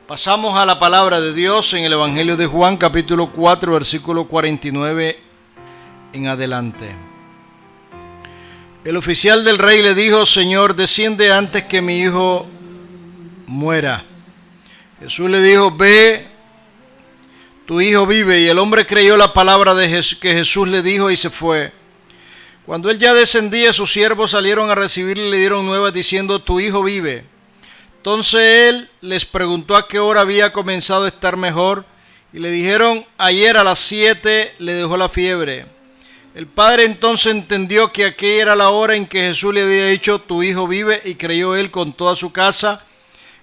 Pasamos a la palabra de Dios en el Evangelio de Juan, capítulo 4, versículo 49 en adelante. El oficial del rey le dijo: Señor, desciende antes que mi hijo muera. Jesús le dijo: ve, tu hijo vive. Y el hombre creyó la palabra que Jesús le dijo y se fue. Cuando él ya descendía, sus siervos salieron a recibirle y le dieron nuevas diciendo: tu hijo vive. Entonces él les preguntó a qué hora había comenzado a estar mejor, y le dijeron: ayer a las 7 le dejó la fiebre. El padre entonces entendió que aquella era la hora en que Jesús le había dicho: tu hijo vive, y creyó él con toda su casa.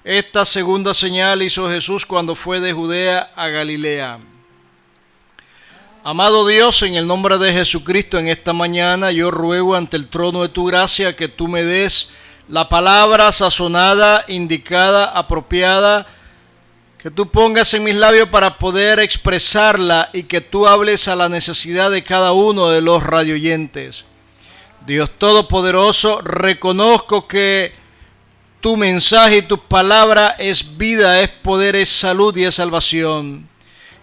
Esta segunda señal hizo Jesús cuando fue de Judea a Galilea. Amado Dios, en el nombre de Jesucristo, en esta mañana yo ruego ante el trono de tu gracia que tú me des la palabra sazonada, indicada, apropiada, que tú pongas en mis labios para poder expresarla y que tú hables a la necesidad de cada uno de los radioyentes. Dios Todopoderoso, reconozco que tu mensaje y tu palabra es vida, es poder, es salud y es salvación.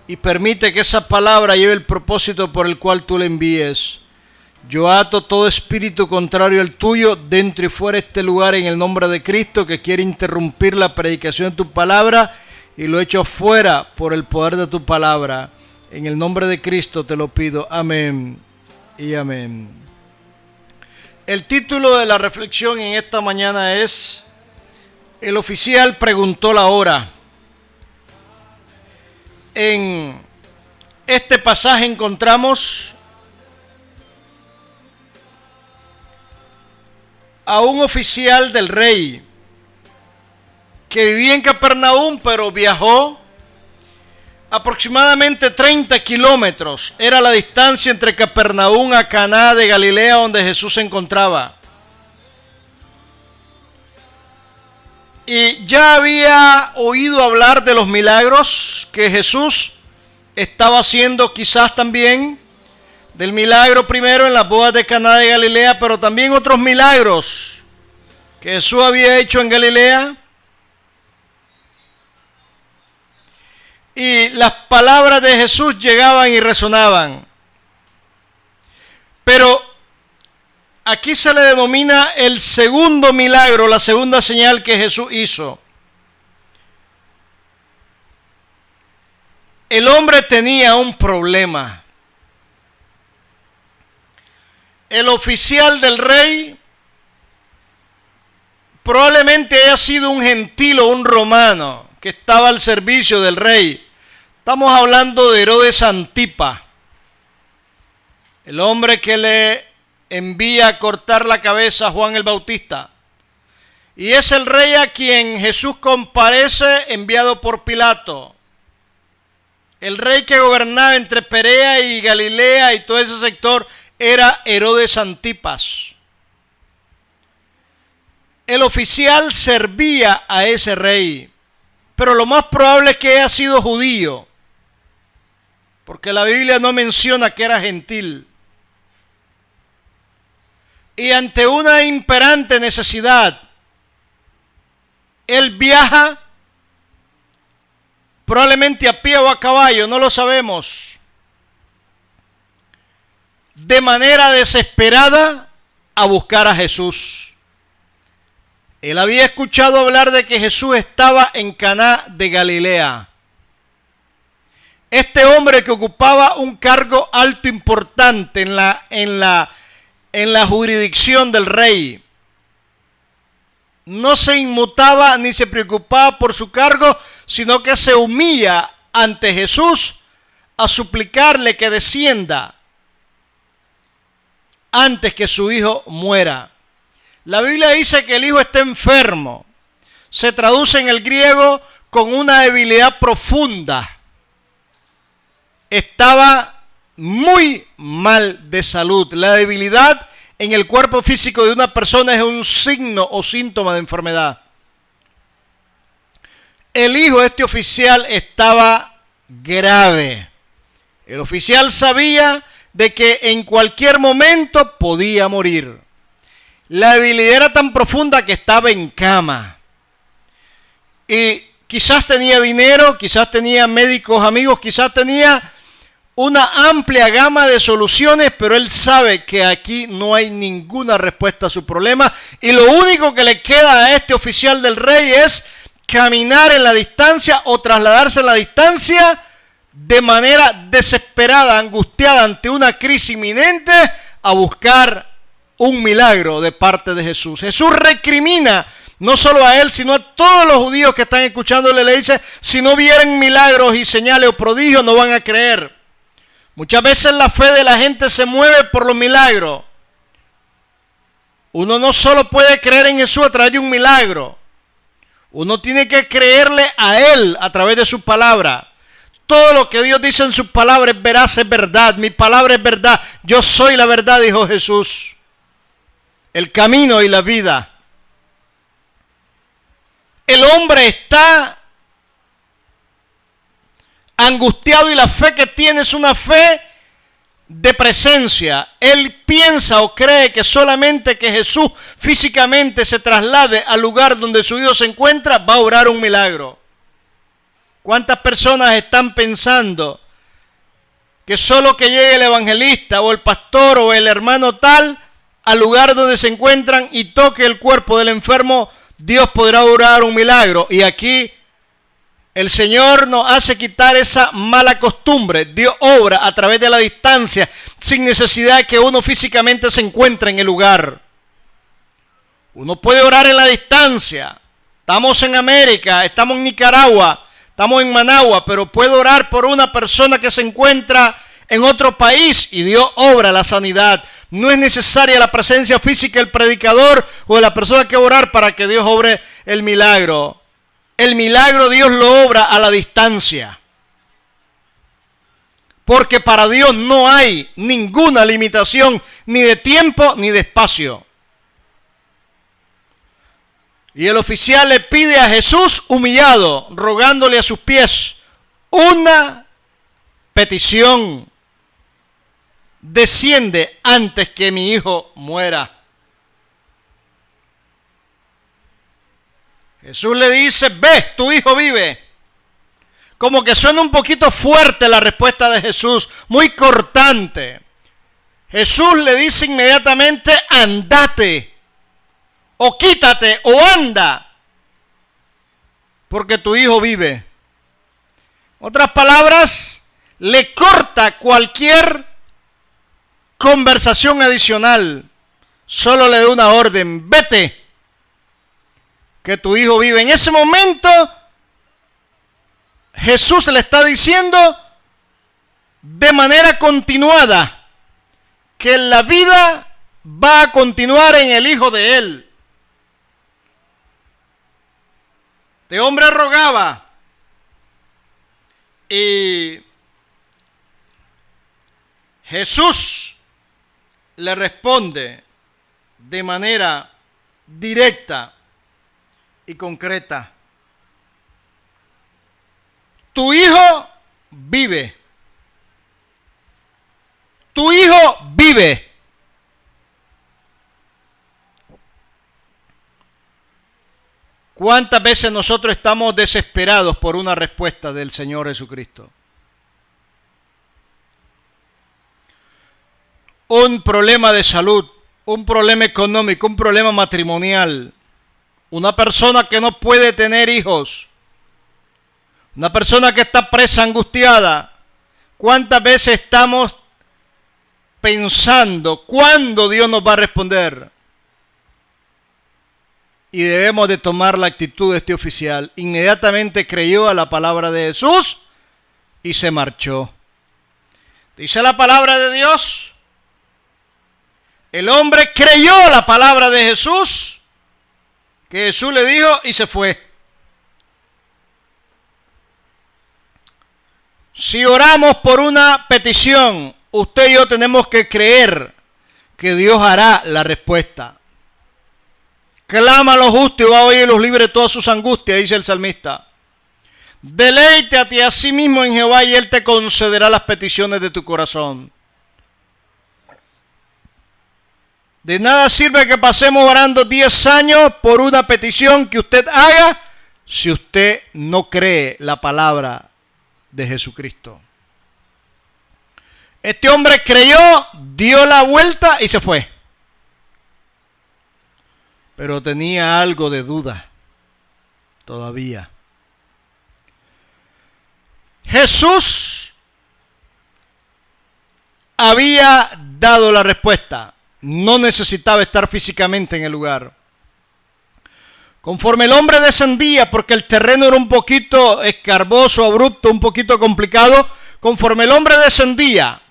Y permite que esa palabra lleve el propósito por el cual tú la envíes. Yo ato todo espíritu contrario al tuyo dentro y fuera de este lugar en el nombre de Cristo, que quiere interrumpir la predicación de tu palabra, y lo echo fuera por el poder de tu palabra. En el nombre de Cristo te lo pido. Amén y amén. El título de la reflexión en esta mañana es: el oficial preguntó la hora. En este pasaje encontramos a un oficial del rey que vivía en Capernaum, pero viajó aproximadamente 30 kilómetros. Era la distancia entre Capernaum a Caná de Galilea, donde Jesús se encontraba. Y ya había oído hablar de los milagros que Jesús estaba haciendo, quizás también del milagro primero en las bodas de Caná de Galilea, pero también otros milagros que Jesús había hecho en Galilea. Y las palabras de Jesús llegaban y resonaban. Pero aquí se le denomina el segundo milagro, la segunda señal que Jesús hizo. El hombre tenía un problema. El oficial del rey probablemente haya sido un gentil o un romano que estaba al servicio del rey. Estamos hablando de Herodes Antipa, el hombre que le envía a cortar la cabeza a Juan el Bautista. Y es el rey a quien Jesús comparece enviado por Pilato. El rey que gobernaba entre Perea y Galilea y todo ese sector era Herodes Antipas. El oficial servía a ese rey, pero lo más probable es que haya sido judío, porque la Biblia no menciona que era gentil. Y ante una imperante necesidad, él viaja, probablemente a pie o a caballo, no lo sabemos, de manera desesperada a buscar a Jesús. Él había escuchado hablar de que Jesús estaba en Caná de Galilea. Este hombre que ocupaba un cargo alto importante en la jurisdicción del rey, no se inmutaba ni se preocupaba por su cargo, sino que se humilla ante Jesús a suplicarle que descienda antes que su hijo muera. La Biblia dice que el hijo está enfermo. Se traduce en el griego con una debilidad profunda. Estaba muy mal de salud. La debilidad en el cuerpo físico de una persona es un signo o síntoma de enfermedad. El hijo de este oficial estaba grave. El oficial sabía de que en cualquier momento podía morir. La debilidad era tan profunda que estaba en cama. Y quizás tenía dinero, quizás tenía médicos amigos, quizás tenía una amplia gama de soluciones, pero él sabe que aquí no hay ninguna respuesta a su problema y lo único que le queda a este oficial del rey es caminar en la distancia o trasladarse en la distancia de manera desesperada, angustiada ante una crisis inminente a buscar un milagro de parte de Jesús. Jesús recrimina no solo a él, sino a todos los judíos que están escuchándole. Le dice, si no vieren milagros y señales o prodigios, no van a creer. Muchas veces la fe de la gente se mueve por los milagros. Uno no solo puede creer en Jesús a través de un milagro. Uno tiene que creerle a Él a través de su palabra. Todo lo que Dios dice en sus palabras es veraz, es verdad. Mi palabra es verdad. Yo soy la verdad, dijo Jesús. El camino y la vida. El hombre está angustiado y la fe que tiene es una fe de presencia. Él piensa o cree que solamente que Jesús físicamente se traslade al lugar donde su Hijo se encuentra va a obrar un milagro. ¿Cuántas personas están pensando que solo que llegue el evangelista o el pastor o el hermano tal al lugar donde se encuentran y toque el cuerpo del enfermo, Dios podrá obrar un milagro? Y aquí el Señor nos hace quitar esa mala costumbre. Dios obra a través de la distancia sin necesidad de que uno físicamente se encuentre en el lugar. Uno puede orar en la distancia. Estamos en América, estamos en Nicaragua, estamos en Managua, pero puedo orar por una persona que se encuentra en otro país y Dios obra la sanidad. No es necesaria la presencia física del predicador o de la persona que orar para que Dios obre el milagro. El milagro Dios lo obra a la distancia. Porque para Dios no hay ninguna limitación ni de tiempo ni de espacio. Y el oficial le pide a Jesús humillado, rogándole a sus pies una petición. Desciende antes que mi hijo muera. Jesús le dice, ve, tu hijo vive. Como que suena un poquito fuerte la respuesta de Jesús, muy cortante. Jesús le dice inmediatamente, andate, o quítate, o anda, porque tu hijo vive. Otras palabras, le corta cualquier conversación adicional. Solo le da una orden, vete, que tu hijo vive. En ese momento, Jesús le está diciendo de manera continuada que la vida va a continuar en el hijo de él. Este hombre rogaba y Jesús le responde de manera directa y concreta. Tu hijo vive. Tu hijo vive. ¿Cuántas veces nosotros estamos desesperados por una respuesta del Señor Jesucristo? Un problema de salud, un problema económico, un problema matrimonial, una persona que no puede tener hijos, una persona que está presa, angustiada. ¿Cuántas veces estamos pensando cuándo Dios nos va a responder? Y debemos de tomar la actitud de este oficial. Inmediatamente creyó a la palabra de Jesús y se marchó. Dice la palabra de Dios. El hombre creyó a la palabra de Jesús, que Jesús le dijo, y se fue. Si oramos por una petición, usted y yo tenemos que creer que Dios hará la respuesta. Clama a los justos y va a oír los libres de todas sus angustias, dice el salmista. Deleítate a sí mismo en Jehová y Él te concederá las peticiones de tu corazón. De nada sirve que pasemos orando 10 años por una petición que usted haga si usted no cree la palabra de Jesucristo. Este hombre creyó, dio la vuelta y se fue. Pero tenía algo de duda todavía. Jesús había dado la respuesta. No necesitaba estar físicamente en el lugar. Conforme el hombre descendía, porque el terreno era un poquito escarboso, abrupto, un poquito complicado, conforme el hombre descendía,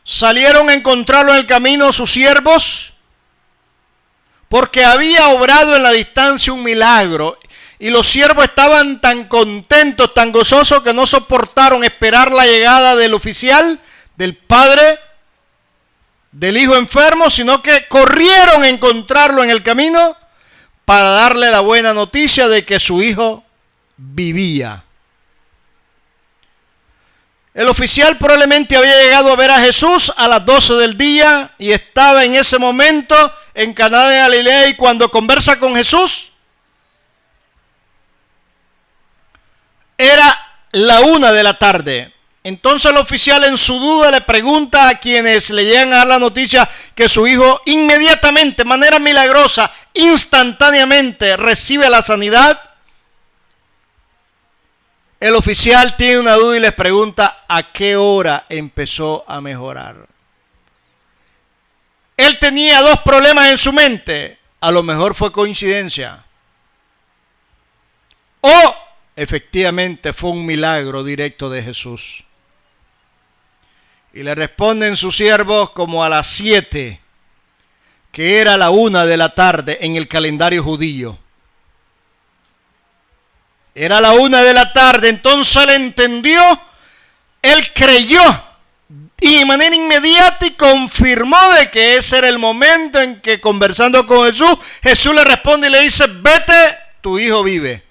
salieron a encontrarlo en el camino sus siervos, porque había obrado en la distancia un milagro, y los siervos estaban tan contentos, tan gozosos, que no soportaron esperar la llegada del oficial, del padre, del hijo enfermo, sino que corrieron a encontrarlo en el camino para darle la buena noticia de que su hijo vivía. El oficial probablemente había llegado a ver a Jesús a las 12 del día y estaba en ese momento en Caná de Galilea, y cuando conversa con Jesús, era la 1 de la tarde. Entonces el oficial, en su duda, le pregunta a quienes le llegan a dar la noticia que su hijo inmediatamente, de manera milagrosa, instantáneamente recibe la sanidad. El oficial tiene una duda y les pregunta a qué hora empezó a mejorar. Él tenía dos problemas en su mente. A lo mejor fue coincidencia. O efectivamente fue un milagro directo de Jesús. Y le responden sus siervos como a las 7, que era la 1 de la tarde en el calendario judío. Era la 1 de la tarde, entonces él entendió, él creyó, y de manera inmediata y confirmó de que ese era el momento en que, conversando con Jesús, Jesús le responde y le dice: vete, tu hijo vive.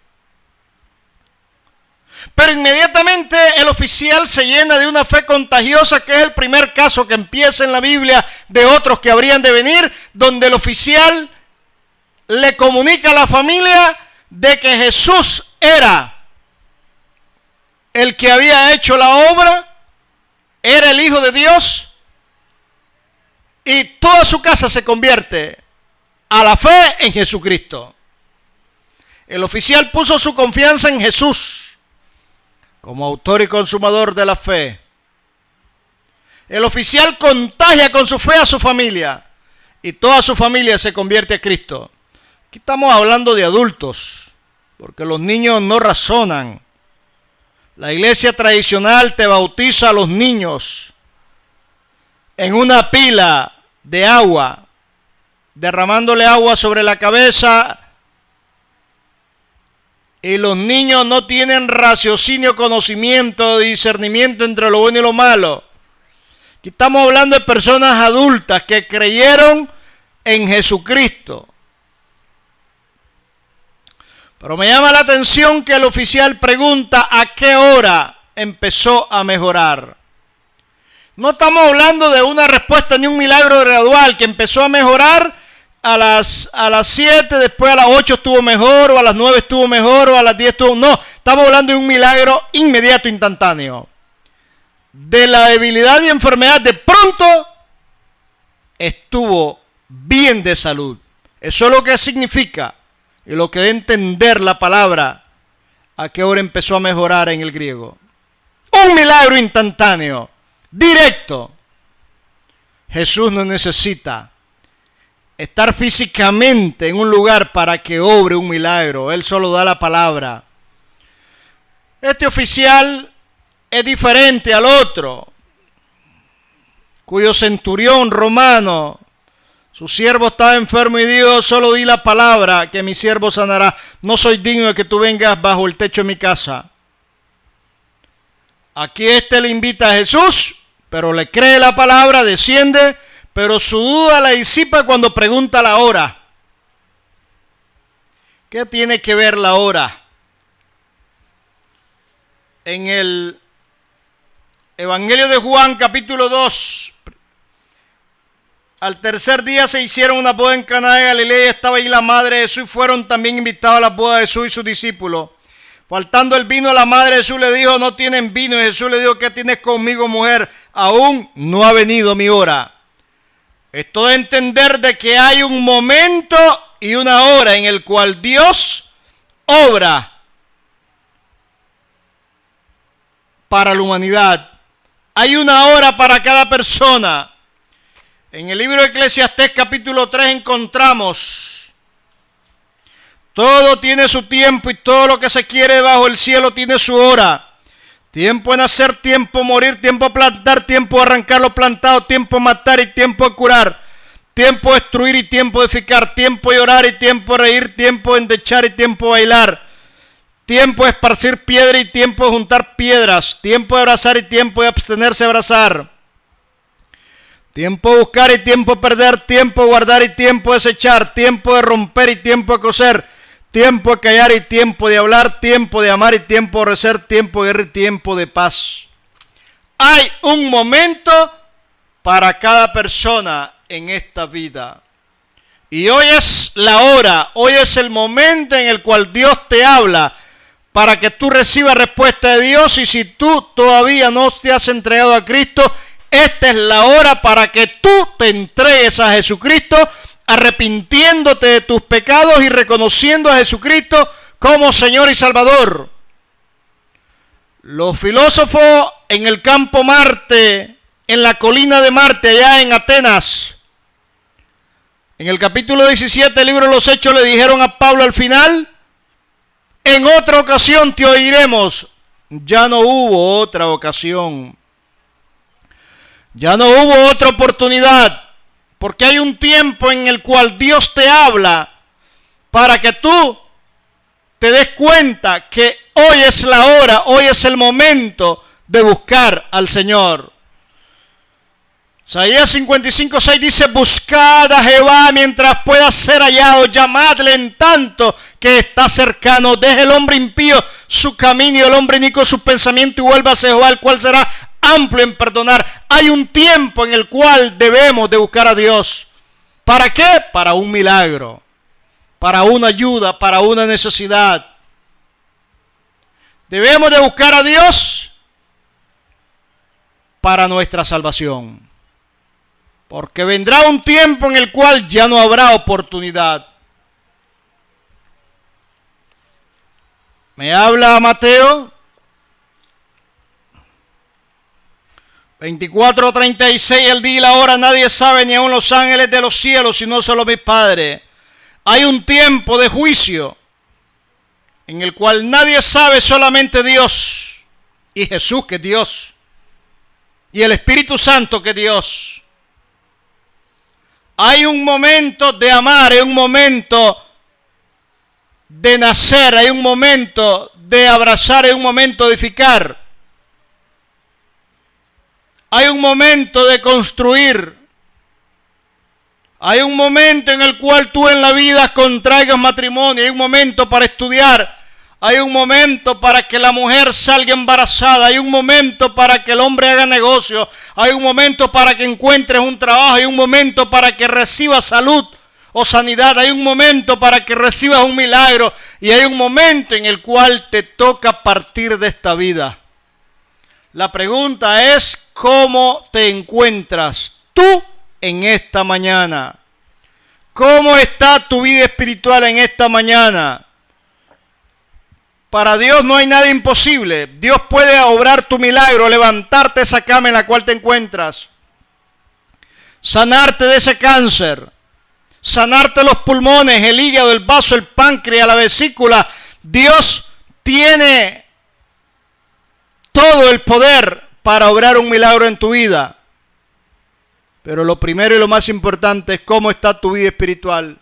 Pero inmediatamente el oficial se llena de una fe contagiosa, que es el primer caso que empieza en la Biblia de otros que habrían de venir, donde el oficial le comunica a la familia de que Jesús era el que había hecho la obra, era el Hijo de Dios, y toda su casa se convierte a la fe en Jesucristo. El oficial puso su confianza en Jesús como autor y consumador de la fe. El oficial contagia con su fe a su familia, y toda su familia se convierte a Cristo. Aquí estamos hablando de adultos, porque los niños no razonan. La iglesia tradicional te bautiza a los niños en una pila de agua, derramándole agua sobre la cabeza, y los niños no tienen raciocinio, conocimiento, discernimiento entre lo bueno y lo malo. Aquí estamos hablando de personas adultas que creyeron en Jesucristo. Pero me llama la atención que el oficial pregunta a qué hora empezó a mejorar. No estamos hablando de una respuesta ni un milagro gradual, que empezó a mejorar a las 7, después a las 8 estuvo mejor, o a las 9 estuvo mejor, o a las 10 estuvo... No, estamos hablando de un milagro inmediato, instantáneo. De la debilidad y enfermedad, de pronto estuvo bien de salud. Eso es lo que significa y lo que debe entender la palabra a qué hora empezó a mejorar en el griego. Un milagro instantáneo, directo. Jesús no necesita estar físicamente en un lugar para que obre un milagro. Él solo da la palabra. Este oficial es diferente al otro, cuyo centurión romano, su siervo estaba enfermo y dijo: solo di la palabra que mi siervo sanará. No soy digno de que tú vengas bajo el techo de mi casa. Aquí le invita a Jesús, pero le cree la palabra, desciende, pero su duda la disipa cuando pregunta la hora. ¿Qué tiene que ver la hora? En el Evangelio de Juan, capítulo 2, Al tercer día se hicieron una boda en Caná de Galilea y estaba allí la madre de Jesús y fueron también invitados a la boda de Jesús y sus discípulos. Faltando el vino, la madre de Jesús le dijo, no tienen vino. Y Jesús le dijo, ¿qué tienes conmigo, mujer? Aún no ha venido mi hora. Esto de entender de que hay un momento y una hora en el cual Dios obra para la humanidad. Hay una hora para cada persona. En el libro de Eclesiastés capítulo 3 encontramos, todo tiene su tiempo y todo lo que se quiere bajo el cielo tiene su hora. Tiempo en nacer, tiempo morir, tiempo plantar, tiempo arrancar lo plantado, tiempo matar y tiempo curar. Tiempo destruir y tiempo edificar, tiempo llorar y tiempo reír, tiempo endechar y tiempo bailar. Tiempo de esparcir piedra y tiempo de juntar piedras. Tiempo de abrazar y tiempo de abstenerse de abrazar. Tiempo de buscar y tiempo de perder. Tiempo de guardar y tiempo de desechar. Tiempo de romper y tiempo de coser. Tiempo de callar y tiempo de hablar. Tiempo de amar y tiempo de aborrecer. Tiempo de guerra y tiempo de paz. Hay un momento para cada persona en esta vida. Y hoy es la hora. Hoy es el momento en el cual Dios te habla para que tú recibas respuesta de Dios. Y si tú todavía no te has entregado a Cristo, esta es la hora para que tú te entregues a Jesucristo, arrepintiéndote de tus pecados y reconociendo a Jesucristo como Señor y Salvador. Los filósofos en el campo Marte, en la colina de Marte, allá en Atenas, en el capítulo 17 del libro de los Hechos, le dijeron a Pablo al final, en otra ocasión te oiremos. Ya no hubo otra ocasión. Ya no hubo otra oportunidad. Porque hay un tiempo en el cual Dios te habla para que tú te des cuenta que hoy es la hora, hoy es el momento de buscar al Señor. Isaías 55:6 dice, buscad a Jehová mientras pueda ser hallado, llamadle en tanto que está cercano. Deje el hombre impío su camino y el hombre inicuo su pensamiento y vuelva a Jehová, el cual será amplio en perdonar. Hay un tiempo en el cual debemos de buscar a Dios. ¿Para qué? Para un milagro, para una ayuda, para una necesidad. Debemos de buscar a Dios para nuestra salvación. Porque vendrá un tiempo en el cual ya no habrá oportunidad. Me habla Mateo 24:36, el día y la hora nadie sabe, ni aun los ángeles de los cielos, sino solo mi Padre. Hay un tiempo de juicio en el cual nadie sabe, solamente Dios y Jesús, que es Dios, y el Espíritu Santo, que es Dios. Hay un momento de amar, hay un momento de nacer, hay un momento de abrazar, hay un momento de edificar. Hay un momento de construir. Hay un momento en el cual tú en la vida contraigas matrimonio. Hay un momento para estudiar. Hay un momento para que la mujer salga embarazada. Hay un momento para que el hombre haga negocio. Hay un momento para que encuentres un trabajo. Hay un momento para que recibas salud o sanidad. Hay un momento para que recibas un milagro. Y hay un momento en el cual te toca partir de esta vida. La pregunta es, ¿cómo te encuentras tú en esta mañana? ¿Cómo está tu vida espiritual en esta mañana? Para Dios no hay nada imposible. Dios puede obrar tu milagro, levantarte de esa cama en la cual te encuentras, sanarte de ese cáncer, sanarte los pulmones, el hígado, el vaso, el páncreas, la vesícula. Dios tiene todo el poder para obrar un milagro en tu vida. Pero lo primero y lo más importante es cómo está tu vida espiritual.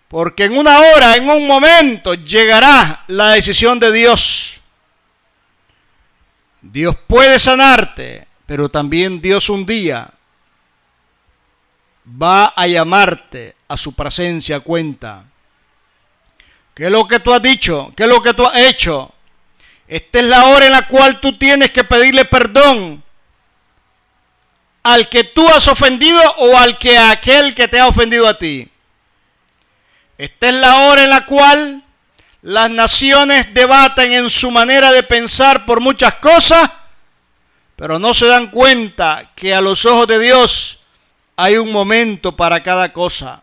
Porque en una hora, en un momento, llegará la decisión de Dios. Dios puede sanarte, pero también Dios un día va a llamarte a su presencia a cuenta. ¿Qué es lo que tú has dicho? ¿Qué es lo que tú has hecho? Esta es la hora en la cual tú tienes que pedirle perdón al que tú has ofendido o aquel que te ha ofendido a ti. Esta es la hora en la cual las naciones debaten en su manera de pensar por muchas cosas, pero no se dan cuenta que a los ojos de Dios hay un momento para cada cosa.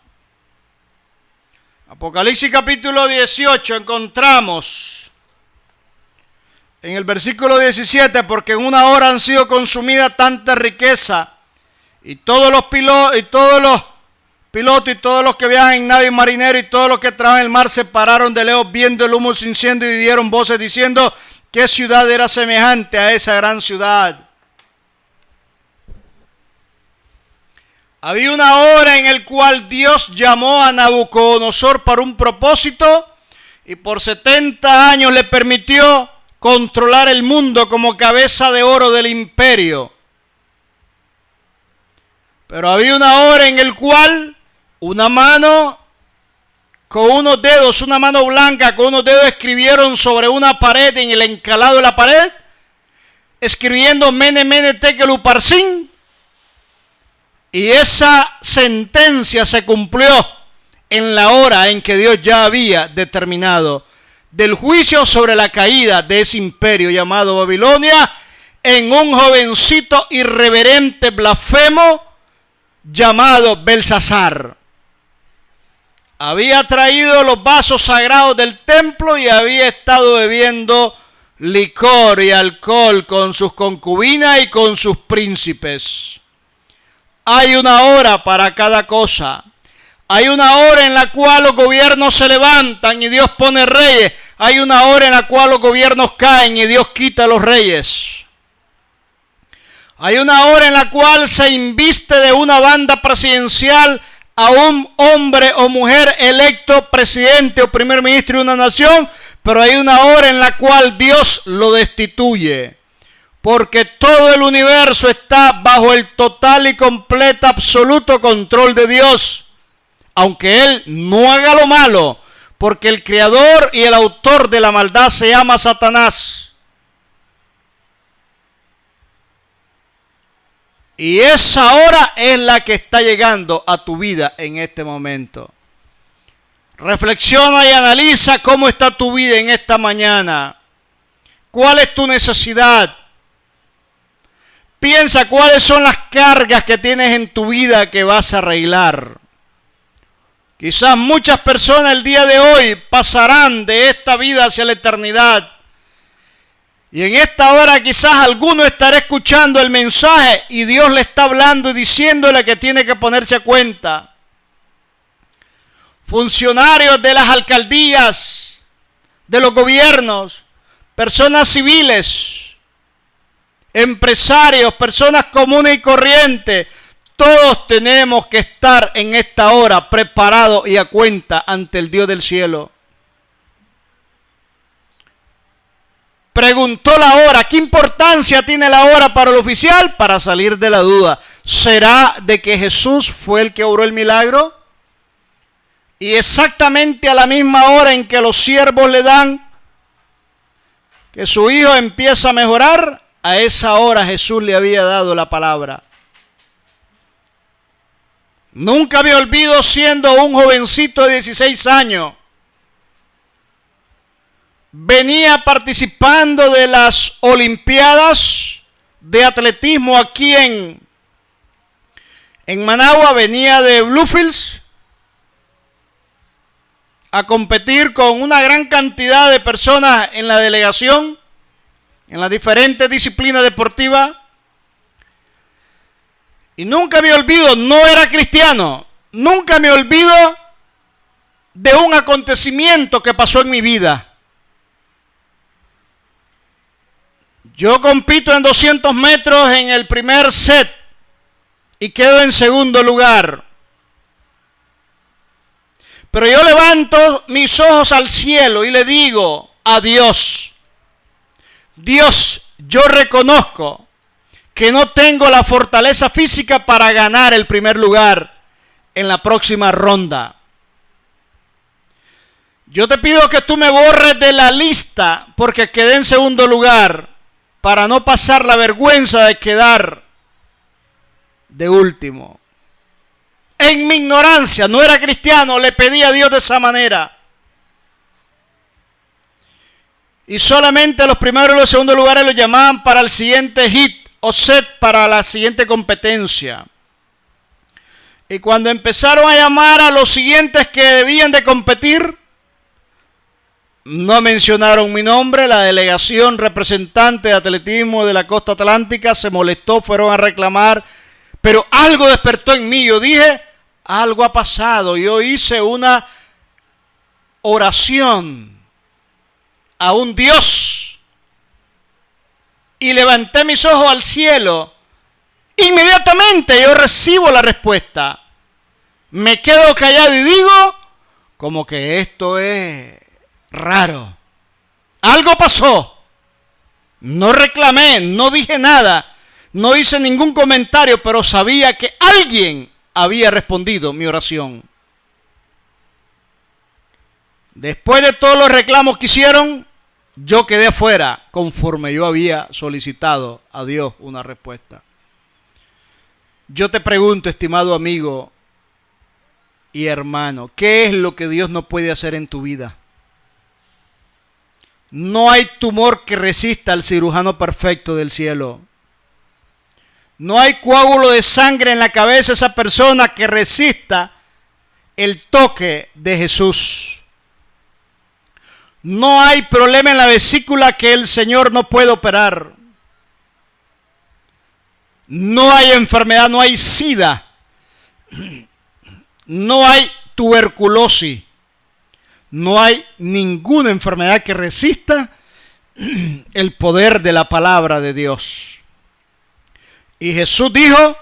Apocalipsis capítulo 18 encontramos en el versículo 17, porque en una hora han sido consumidas tanta riqueza y todos los pilotos y todos los que viajan en nave y marineros y todos los que trabajan en el mar se pararon de lejos viendo el humo incendio y dieron voces diciendo: ¿qué ciudad era semejante a esa gran ciudad? Había una hora en la cual Dios llamó a Nabucodonosor para un propósito y por 70 años le permitió controlar el mundo como cabeza de oro del imperio. Pero había una hora en la cual una mano con unos dedos, una mano blanca con unos dedos escribieron sobre una pared, en el encalado de la pared, escribiendo Mene, Mene, Tekel, Uparsin. Y esa sentencia se cumplió en la hora en que Dios ya había determinado del juicio sobre la caída de ese imperio llamado Babilonia en un jovencito irreverente blasfemo llamado Belsasar. Había traído los vasos sagrados del templo y había estado bebiendo licor y alcohol con sus concubinas y con sus príncipes. Hay una hora para cada cosa. Hay una hora en la cual los gobiernos se levantan y Dios pone reyes. Hay una hora en la cual los gobiernos caen y Dios quita a los reyes. Hay una hora en la cual se inviste de una banda presidencial a un hombre o mujer electo presidente o primer ministro de una nación, pero hay una hora en la cual Dios lo destituye. Porque todo el universo está bajo el total y completo absoluto control de Dios. Aunque Él no haga lo malo, porque el creador y el autor de la maldad se llama Satanás. Y esa hora es la que está llegando a tu vida en este momento. Reflexiona y analiza cómo está tu vida en esta mañana. ¿Cuál es tu necesidad? Piensa cuáles son las cargas que tienes en tu vida que vas a arreglar. Quizás muchas personas el día de hoy pasarán de esta vida hacia la eternidad. Y en esta hora quizás alguno estará escuchando el mensaje y Dios le está hablando y diciéndole que tiene que ponerse a cuenta. Funcionarios de las alcaldías, de los gobiernos, personas civiles, empresarios, personas comunes y corrientes, todos tenemos que estar en esta hora preparados y a cuenta ante el Dios del cielo. Preguntó la hora. ¿Qué importancia tiene la hora para el oficial? Para salir de la duda. ¿Será de que Jesús fue el que obró el milagro? Y exactamente a la misma hora en que los siervos le dan que su hijo empieza a mejorar, a esa hora Jesús le había dado la palabra. Nunca me olvido siendo un jovencito de 16 años. Venía participando de las Olimpiadas de atletismo aquí en Managua. Venía de Bluefields a competir con una gran cantidad de personas en la delegación, en las diferentes disciplinas deportivas. Y nunca me olvido, no era cristiano, nunca me olvido de un acontecimiento que pasó en mi vida. Yo compito en 200 metros en el primer set y quedo en segundo lugar. Pero yo levanto mis ojos al cielo y le digo a Dios: Dios, yo reconozco que no tengo la fortaleza física para ganar el primer lugar en la próxima ronda. Yo te pido que tú me borres de la lista porque quedé en segundo lugar, para no pasar la vergüenza de quedar de último. En mi ignorancia, no era cristiano, le pedí a Dios de esa manera. Y solamente los primeros y los segundos lugares los llamaban para el siguiente hit o set, para la siguiente competencia. Y cuando empezaron a llamar a los siguientes que debían de competir, no mencionaron mi nombre. La delegación representante de atletismo de la costa atlántica se molestó, fueron a reclamar, pero algo despertó en mí. Yo dije, algo ha pasado. Yo hice una oración a un Dios y levanté mis ojos al cielo. Inmediatamente yo recibo la respuesta. Me quedo callado y digo, como que esto es raro. Algo pasó. No reclamé, no dije nada, no hice ningún comentario, pero sabía que alguien había respondido mi oración. Después de todos los reclamos que hicieron, yo quedé afuera conforme yo había solicitado a Dios una respuesta. Yo te pregunto, estimado amigo y hermano, ¿qué es lo que Dios no puede hacer en tu vida? No hay tumor que resista al cirujano perfecto del cielo. No hay coágulo de sangre en la cabeza de esa persona que resista el toque de Jesús. No hay problema en la vesícula que el Señor no puede operar. No hay enfermedad, no hay SIDA. No hay tuberculosis. No hay ninguna enfermedad que resista el poder de la palabra de Dios. Y Jesús dijo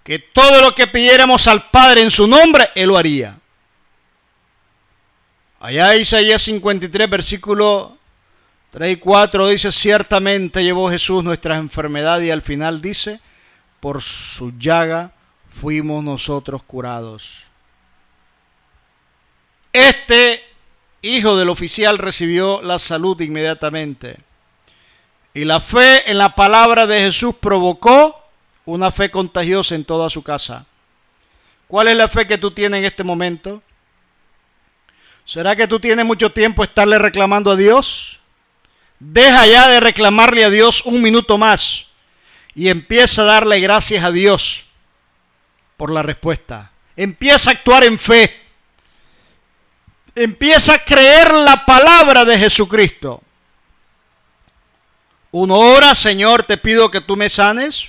que todo lo que pidiéramos al Padre en su nombre, Él lo haría. Allá Isaías 53, versículo 3 y 4 dice, ciertamente llevó Jesús nuestras enfermedades, y al final dice, por su llaga fuimos nosotros curados. Este hijo del oficial recibió la salud inmediatamente. Y la fe en la palabra de Jesús provocó una fe contagiosa en toda su casa. ¿Cuál es la fe que tú tienes en este momento? ¿Será que tú tienes mucho tiempo estarle reclamando a Dios? Deja ya de reclamarle a Dios un minuto más y empieza a darle gracias a Dios por la respuesta. Empieza a actuar en fe. Empieza a creer la palabra de Jesucristo. Uno ora, Señor, te pido que tú me sanes.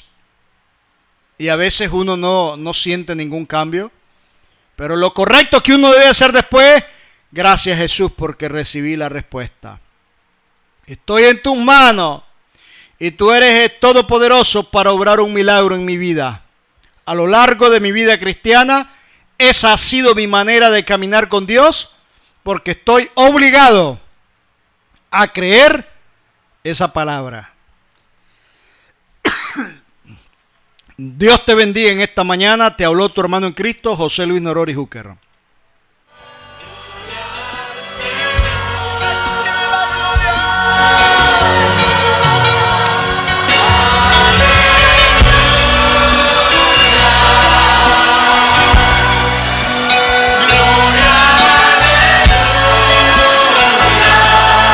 Y a veces uno no siente ningún cambio. Pero lo correcto que uno debe hacer después, gracias Jesús porque recibí la respuesta. Estoy en tus manos y tú eres el todopoderoso para obrar un milagro en mi vida. A lo largo de mi vida cristiana, esa ha sido mi manera de caminar con Dios, porque estoy obligado a creer esa palabra. Dios te bendiga en esta mañana. Te habló tu hermano en Cristo, José Luis Norori Júquer.